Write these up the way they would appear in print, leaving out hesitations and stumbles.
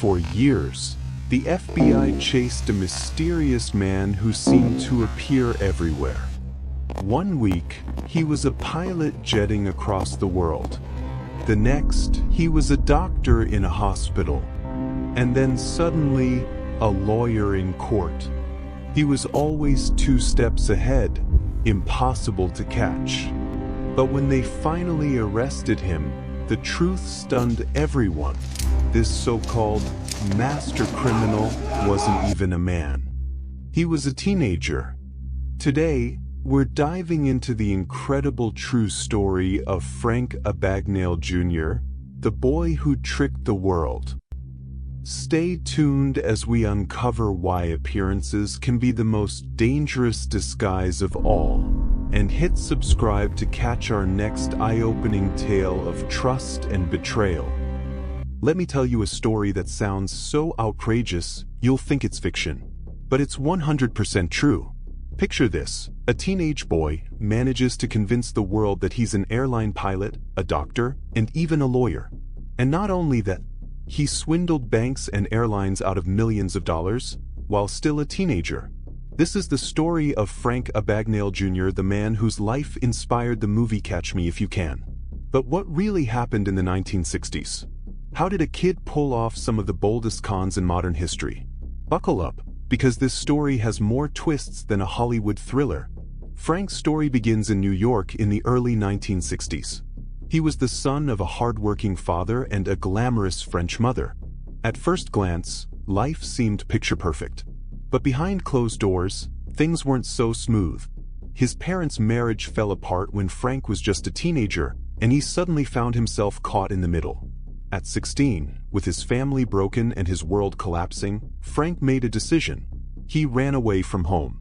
For years, the FBI chased a mysterious man who seemed to appear everywhere. One week, he was a pilot jetting across the world. The next, he was a doctor in a hospital. And then suddenly, a lawyer in court. He was always 2 steps ahead, impossible to catch. But when they finally arrested him, the truth stunned everyone. This so-called master criminal wasn't even a man. He was a teenager. Today, we're diving into the incredible true story of Frank Abagnale Jr., the boy who tricked the world. Stay tuned as we uncover why appearances can be the most dangerous disguise of all, and hit subscribe to catch our next eye-opening tale of trust and betrayal. Let me tell you a story that sounds so outrageous, you'll think it's fiction. But it's 100% true. Picture this: a teenage boy manages to convince the world that he's an airline pilot, a doctor, and even a lawyer. And not only that, he swindled banks and airlines out of millions of dollars, while still a teenager. This is the story of Frank Abagnale Jr., the man whose life inspired the movie Catch Me If You Can. But what really happened in the 1960s? How did a kid pull off some of the boldest cons in modern history? Buckle up, because this story has more twists than a Hollywood thriller. Frank's story begins in New York in the early 1960s. He was the son of a hard-working father and a glamorous French mother. At first glance, life seemed picture-perfect. But behind closed doors, things weren't so smooth. His parents' marriage fell apart when Frank was just a teenager, and he suddenly found himself caught in the middle. At 16, with his family broken and his world collapsing, Frank made a decision. He ran away from home.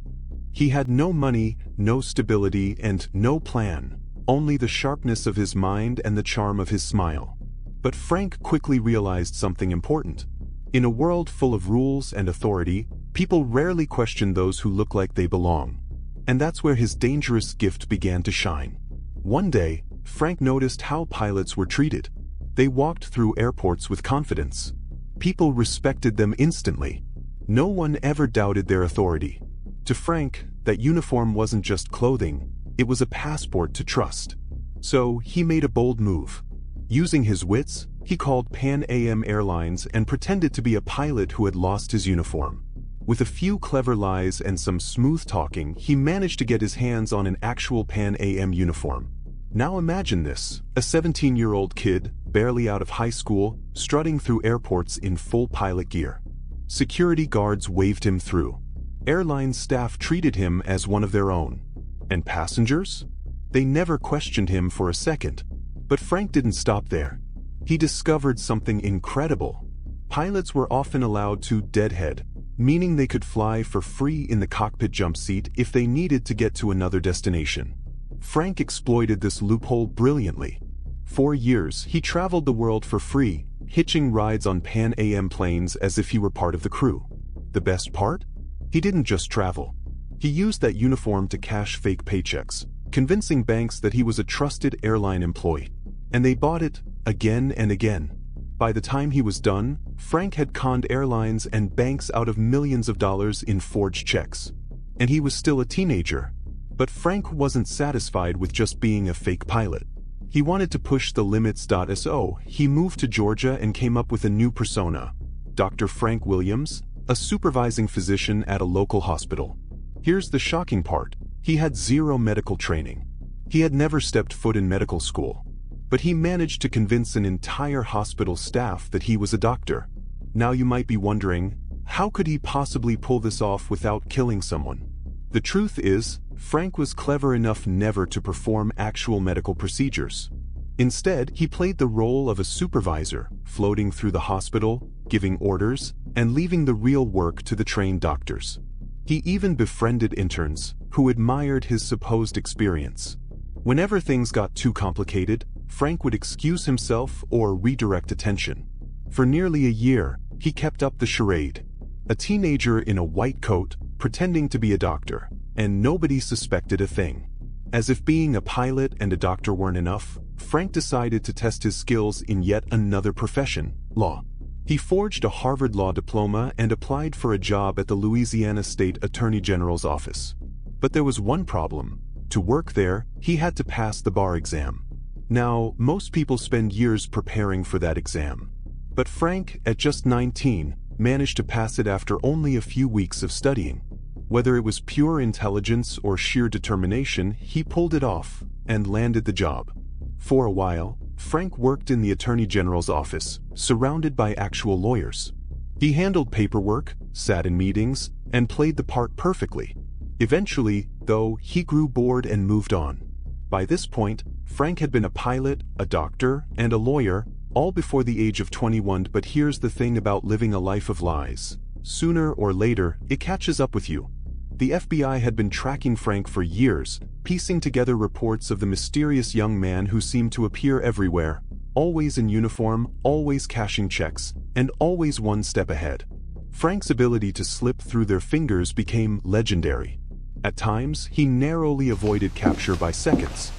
He had no money, no stability, and no plan. Only the sharpness of his mind and the charm of his smile. But Frank quickly realized something important. In a world full of rules and authority, people rarely question those who look like they belong. And that's where his dangerous gift began to shine. One day, Frank noticed how pilots were treated. They walked through airports with confidence. People respected them instantly. No one ever doubted their authority. To Frank, that uniform wasn't just clothing. It was a passport to trust. So he made a bold move. Using his wits, he called Pan Am Airlines and pretended to be a pilot who had lost his uniform. With a few clever lies and some smooth talking, he managed to get his hands on an actual Pan Am uniform. Now imagine this: a 17-year-old kid, barely out of high school, strutting through airports in full pilot gear. Security guards waved him through. Airline staff treated him as one of their own. And passengers? They never questioned him for a second. But Frank didn't stop there. He discovered something incredible. Pilots were often allowed to deadhead, meaning they could fly for free in the cockpit jump seat if they needed to get to another destination. Frank exploited this loophole brilliantly. For years, he traveled the world for free, hitching rides on Pan Am planes as if he were part of the crew. The best part? He didn't just travel. He used that uniform to cash fake paychecks, convincing banks that he was a trusted airline employee. And they bought it, again and again. By the time he was done, Frank had conned airlines and banks out of millions of dollars in forged checks. And he was still a teenager. But Frank wasn't satisfied with just being a fake pilot. He wanted to push the limits. So he moved to Georgia and came up with a new persona: Dr. Frank Williams, a supervising physician at a local hospital. Here's the shocking part: he had zero medical training. He had never stepped foot in medical school. But he managed to convince an entire hospital staff that he was a doctor. Now you might be wondering, how could he possibly pull this off without killing someone? The truth is, Frank was clever enough never to perform actual medical procedures. Instead, he played the role of a supervisor, floating through the hospital, giving orders, and leaving the real work to the trained doctors. He even befriended interns, who admired his supposed experience. Whenever things got too complicated, Frank would excuse himself or redirect attention. For nearly a year, he kept up the charade. A teenager in a white coat, pretending to be a doctor, and nobody suspected a thing. As if being a pilot and a doctor weren't enough, Frank decided to test his skills in yet another profession: law. He forged a Harvard Law diploma and applied for a job at the Louisiana State Attorney General's office. But there was one problem. To work there, he had to pass the bar exam. Now, most people spend years preparing for that exam. But Frank, at just 19, managed to pass it after only a few weeks of studying. Whether it was pure intelligence or sheer determination, he pulled it off and landed the job. For a while, Frank worked in the Attorney General's office, surrounded by actual lawyers. He handled paperwork, sat in meetings, and played the part perfectly. Eventually, though, he grew bored and moved on. By this point, Frank had been a pilot, a doctor, and a lawyer, all before the age of 21. But here's the thing about living a life of lies. Sooner or later, it catches up with you. The FBI had been tracking Frank for years, piecing together reports of the mysterious young man who seemed to appear everywhere, always in uniform, always cashing checks, and always one step ahead. Frank's ability to slip through their fingers became legendary. At times, he narrowly avoided capture by seconds.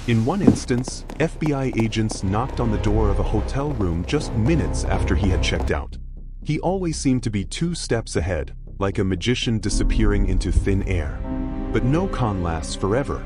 In one instance, FBI agents knocked on the door of a hotel room just minutes after he had checked out. He always seemed to be 2 steps ahead, like a magician disappearing into thin air. But no con lasts forever.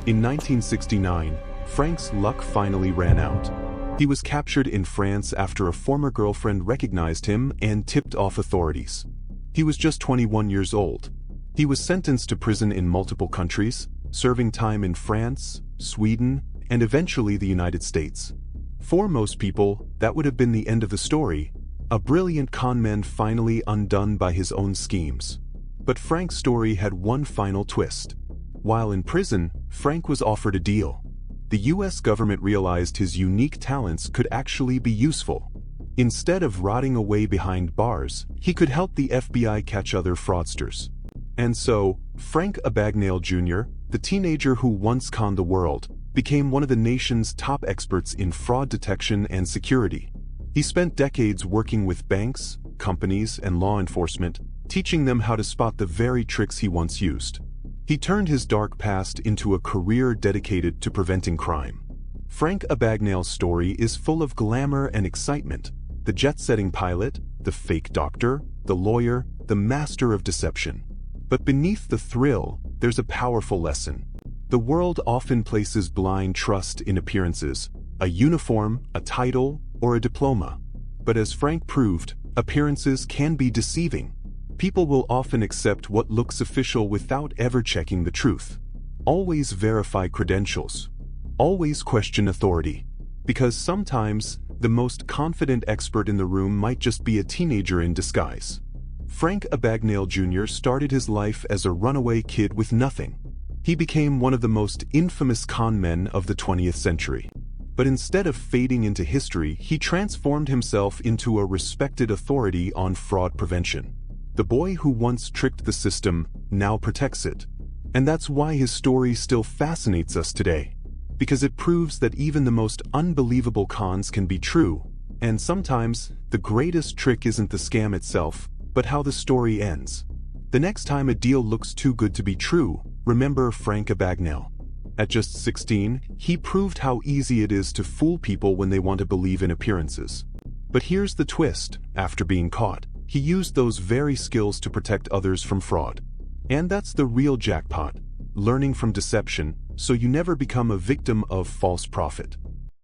In 1969, Frank's luck finally ran out. He was captured in France after a former girlfriend recognized him and tipped off authorities. He was just 21 years old. He was sentenced to prison in multiple countries, serving time in France, Sweden, and eventually the United States. For most people, that would have been the end of the story, a brilliant conman finally undone by his own schemes. But Frank's story had one final twist. While in prison, Frank was offered a deal. The US government realized his unique talents could actually be useful. Instead of rotting away behind bars, he could help the FBI catch other fraudsters. And so, Frank Abagnale Jr., the teenager who once conned the world, became one of the nation's top experts in fraud detection and security. He spent decades working with banks, companies, and law enforcement, teaching them how to spot the very tricks he once used. He turned his dark past into a career dedicated to preventing crime. Frank Abagnale's story is full of glamour and excitement. The jet-setting pilot, the fake doctor, the lawyer, the master of deception. But beneath the thrill, there's a powerful lesson. The world often places blind trust in appearances, a uniform, a title, or a diploma. But as Frank proved, appearances can be deceiving. People will often accept what looks official without ever checking the truth. Always verify credentials. Always question authority. Because sometimes, the most confident expert in the room might just be a teenager in disguise. Frank Abagnale Jr. started his life as a runaway kid with nothing. He became one of the most infamous con men of the 20th century. But instead of fading into history, he transformed himself into a respected authority on fraud prevention. The boy who once tricked the system now protects it. And that's why his story still fascinates us today. Because it proves that even the most unbelievable cons can be true. And sometimes, the greatest trick isn't the scam itself, but how the story ends. The next time a deal looks too good to be true, remember Frank Abagnale. At just 16, he proved how easy it is to fool people when they want to believe in appearances. But here's the twist: after being caught, he used those very skills to protect others from fraud. And that's the real jackpot: learning from deception, so you never become a victim of false prophet.